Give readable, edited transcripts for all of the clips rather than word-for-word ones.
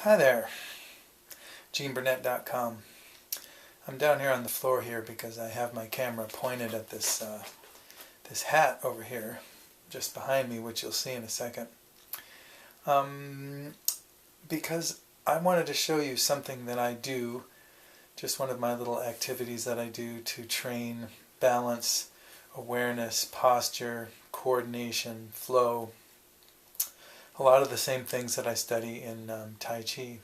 Hi there, Burnett.com. I'm down here on the floor here because I have my camera pointed at this hat over here, just behind me, which you'll see in a second. Because I wanted to show you something that I do, just one of my little activities that I do to train balance, awareness, posture, coordination, flow. A lot of the same things that I study in Tai Chi.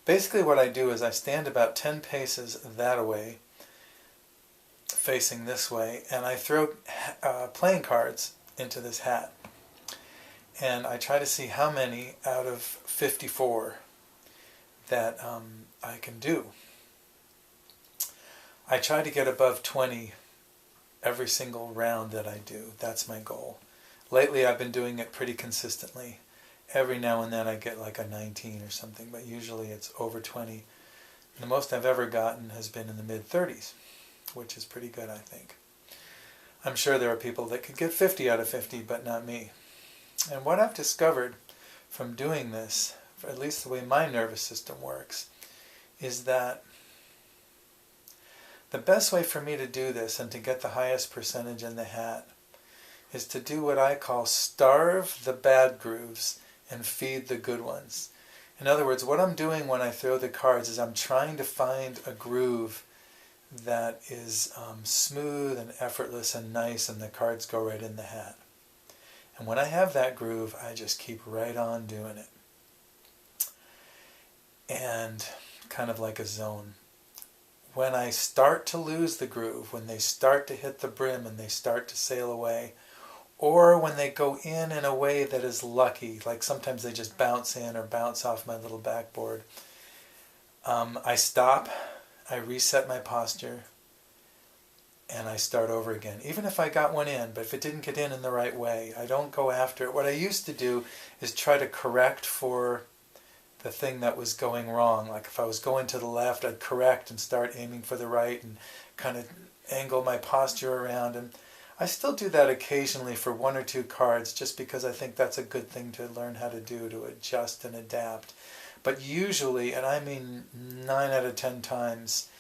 Basically what I do is I stand about 10 paces that way, facing this way, and I throw playing cards into this hat. And I try to see how many out of 54 that I can do. I try to get above 20 every single round that I do. That's my goal. Lately I've been doing it pretty consistently. Every now and then I get like a 19 or something, but usually it's over 20. The most I've ever gotten has been in the mid-30s, which is pretty good, I think. I'm sure there are people that could get 50 out of 50, but not me. And what I've discovered from doing this, at least the way my nervous system works, is that the best way for me to do this and to get the highest percentage in the hat is to do what I call starve the bad grooves and feed the good ones. In other words, what I'm doing when I throw the cards is I'm trying to find a groove that is smooth and effortless and nice, and the cards go right in the hat. And when I have that groove, I just keep right on doing it. And kind of like a zone. When I start to lose the groove, when they start to hit the brim and they start to sail away, or when they go in a way that is lucky, like sometimes they just bounce in or bounce off my little backboard, I stop, I reset my posture, and I start over again. Even if I got one in, but if it didn't get in the right way, I don't go after it. What I used to do is try to correct for the thing that was going wrong. Like if I was going to the left, I'd correct and start aiming for the right and kind of angle my posture around. And I still do that occasionally for one or two cards, just because I think that's a good thing to learn how to do, to adjust and adapt. But usually, and I mean 9 out of 10 times,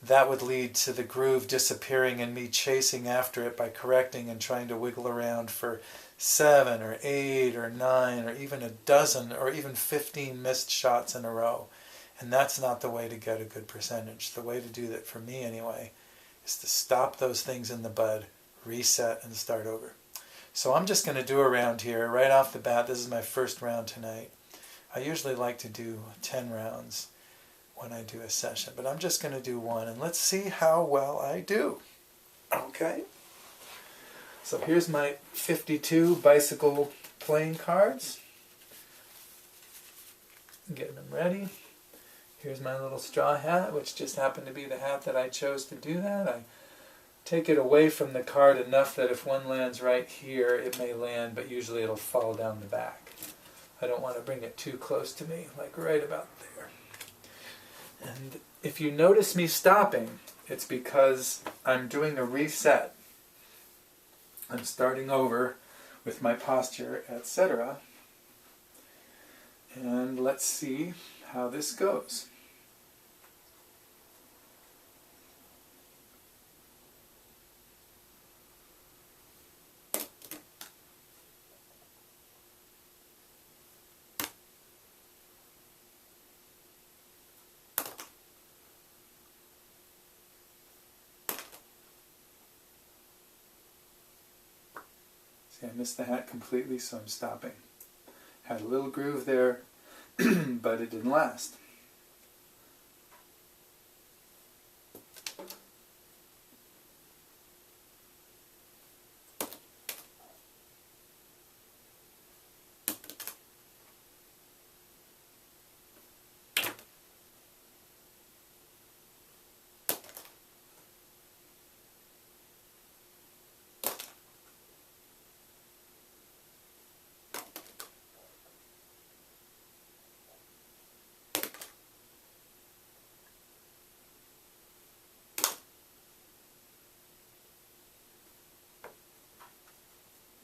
that would lead to the groove disappearing and me chasing after it by correcting and trying to wiggle around for 7 or 8 or 9 or even a dozen or even 15 missed shots in a row. And that's not the way to get a good percentage. The way to do that, for me anyway, is to stop those things in the bud, reset, and start over. So I'm just going to do a round here right off the bat. This is my first round tonight. I usually like to do 10 rounds when I do a session, but I'm just going to do one, and let's see how well I do. Okay? So here's my 52 bicycle playing cards. Getting them ready. Here's my little straw hat, which just happened to be the hat that I chose to do that. I take it away from the card enough that if one lands right here, it may land, but usually it'll fall down the back. I don't want to bring it too close to me, like right about there. And if you notice me stopping, it's because I'm doing a reset. I'm starting over with my posture, etc. And let's see how this goes. See, I missed the hat completely, so I'm stopping. Had a little groove there, but it didn't last.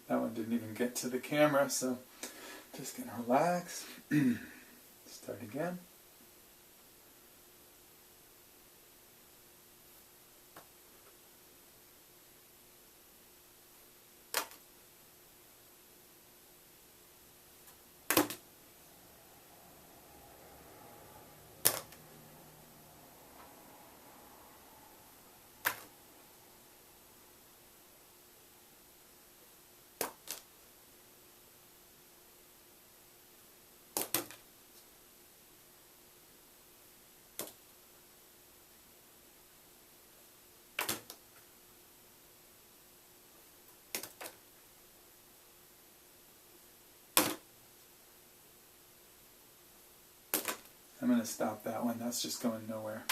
That one didn't even get to the camera, so just gonna relax. Start again. I'm going to stop that one. That's just going nowhere.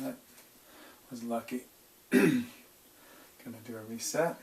That was lucky. Gonna do a reset.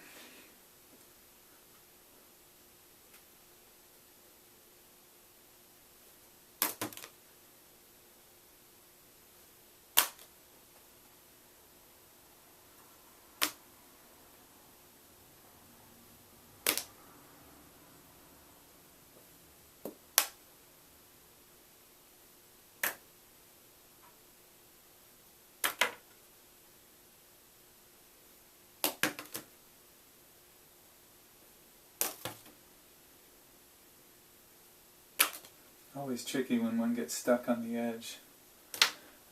Always tricky when one gets stuck on the edge,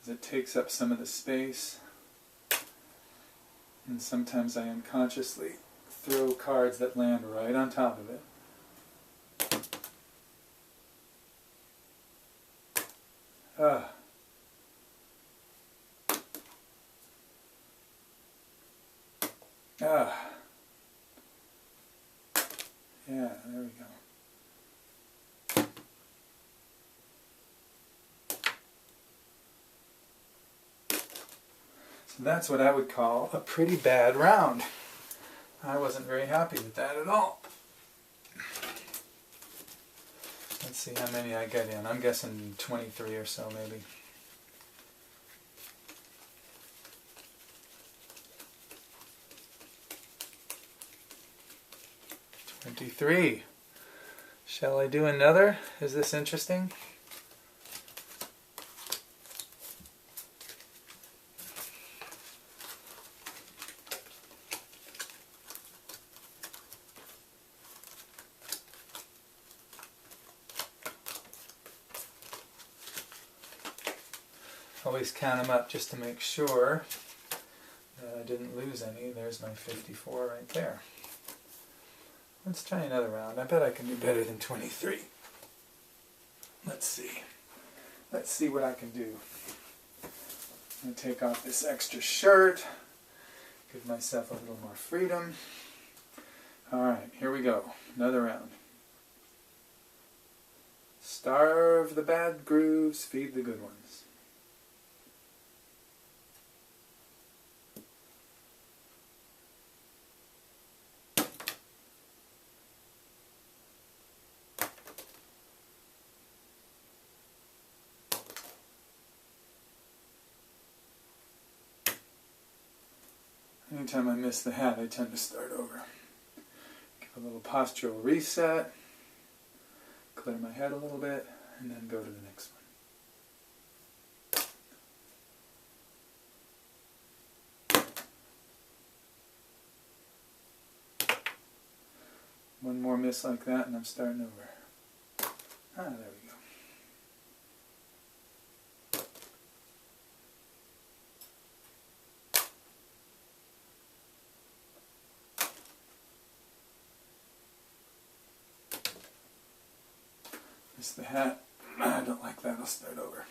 as it takes up some of the space, and sometimes I unconsciously throw cards that land right on top of it. Ah. Ah. Yeah, there we go. So that's what I would call a pretty bad round. I wasn't very happy with that at all. Let's see how many I get in. I'm guessing 23 or so maybe. 23. Shall I do another? Is this interesting? Always count them up just to make sure that I didn't lose any. There's my 54 right there. Let's try another round. I bet I can do better than 23. Let's see. Let's see what I can do. I'm going to take off this extra shirt. Give myself a little more freedom. Alright, here we go. Another round. Starve the bad grooves, feed the good ones. Anytime I miss the hat, I tend to start over. Give a little postural reset, clear my head a little bit, and then go to the next one. One more miss like that, and I'm starting over. Ah, there we go. The hat. I don't like that. I'll start over.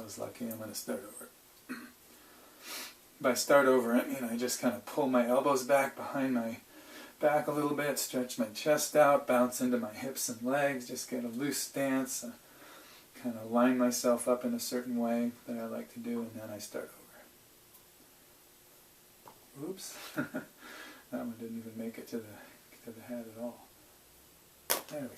was lucky. I'm going to start over. By start over, I mean I just kind of pull my elbows back behind my back a little bit, stretch my chest out, bounce into my hips and legs, just get a loose stance, kind of line myself up in a certain way that I like to do, and then I start over. Oops. That one didn't even make it to the head at all. There we go.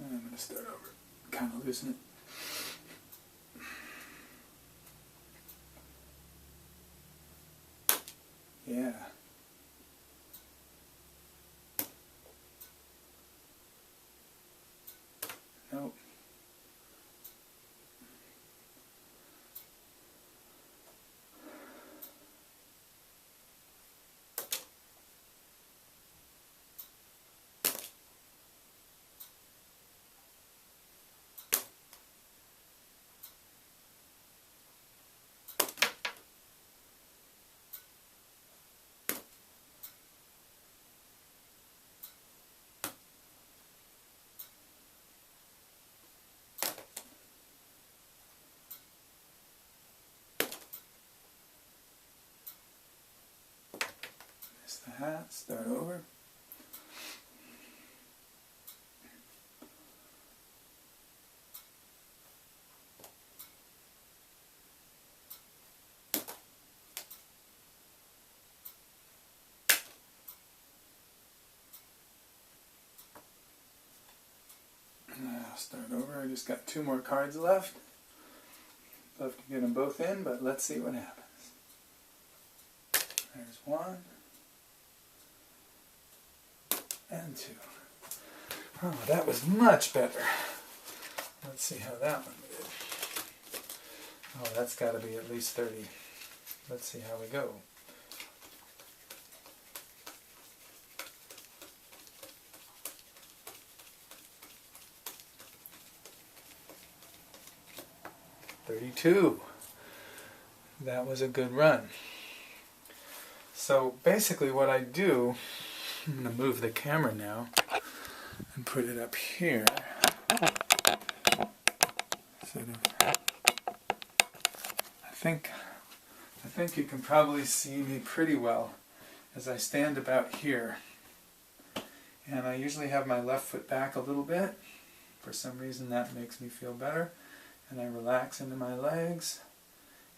I'm going to start over, kind of loosen it. Yeah. Nope. The hat, start over. Now start over. I just got 2 more cards left. Love to get them both in, but let's see what happens. There's 1. And 2. Oh, that was much better. Let's see how that one did. Oh, that's got to be at least 30. Let's see how we go. $32. That was a good run. So basically what I do, I'm going to move the camera now and put it up here. Sort of. I think you can probably see me pretty well as I stand about here. And I usually have my left foot back a little bit. For some reason that makes me feel better. And I relax into my legs.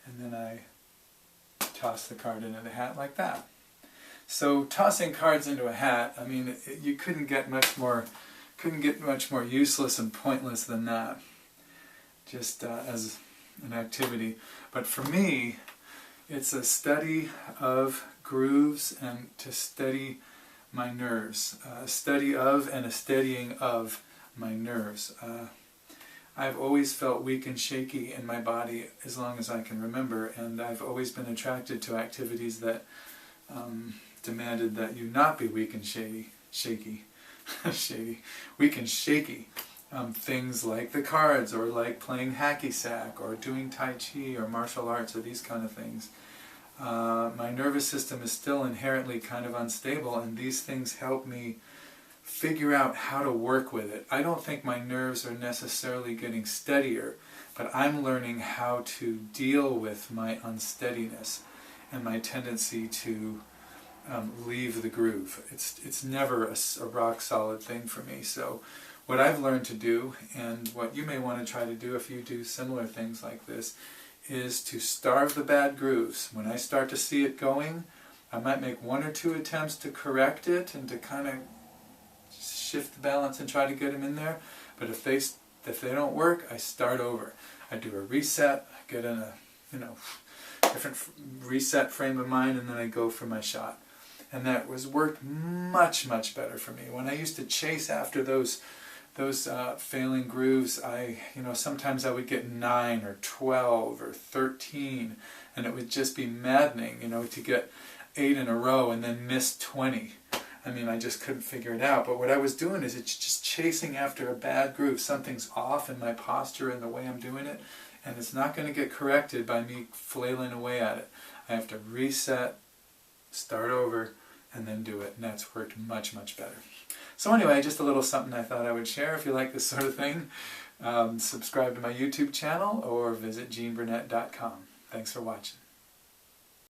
And then I toss the card into the hat like that. So tossing cards into a hat, I mean, you couldn't get much more useless and pointless than that, just as an activity. But for me, it's a study of grooves and to steady my nerves, a study of and a steadying of my nerves. I've always felt weak and shaky in my body as long as I can remember, and I've always been attracted to activities that demanded that you not be weak and shaky. Weak and shaky. Things like the cards, or like playing hacky sack, or doing Tai Chi, or martial arts, or these kind of things. My nervous system is still inherently kind of unstable, and these things help me figure out how to work with it. I don't think my nerves are necessarily getting steadier, but I'm learning how to deal with my unsteadiness and my tendency to leave the groove. It's never a rock solid thing for me. So what I've learned to do, and what you may want to try to do if you do similar things like this, is to starve the bad grooves. When I start to see it going, I might make 1 or 2 attempts to correct it and to kind of shift the balance and try to get them in there. But if they don't work, I start over. I do a reset, I get in a different reset frame of mind, and then I go for my shot. And that worked much, much better for me. When I used to chase after those failing grooves, sometimes I would get 9 or 12 or 13, and it would just be maddening, to get 8 in a row and then miss 20. I mean, I just couldn't figure it out. But what I was doing is it's just chasing after a bad groove. Something's off in my posture and the way I'm doing it, and it's not going to get corrected by me flailing away at it. I have to reset, start over, and then do it. And that's worked much, much better. So anyway, just a little something I thought I would share. If you like this sort of thing, subscribe to my YouTube channel or visit GeneBurnett.com. Thanks for watching.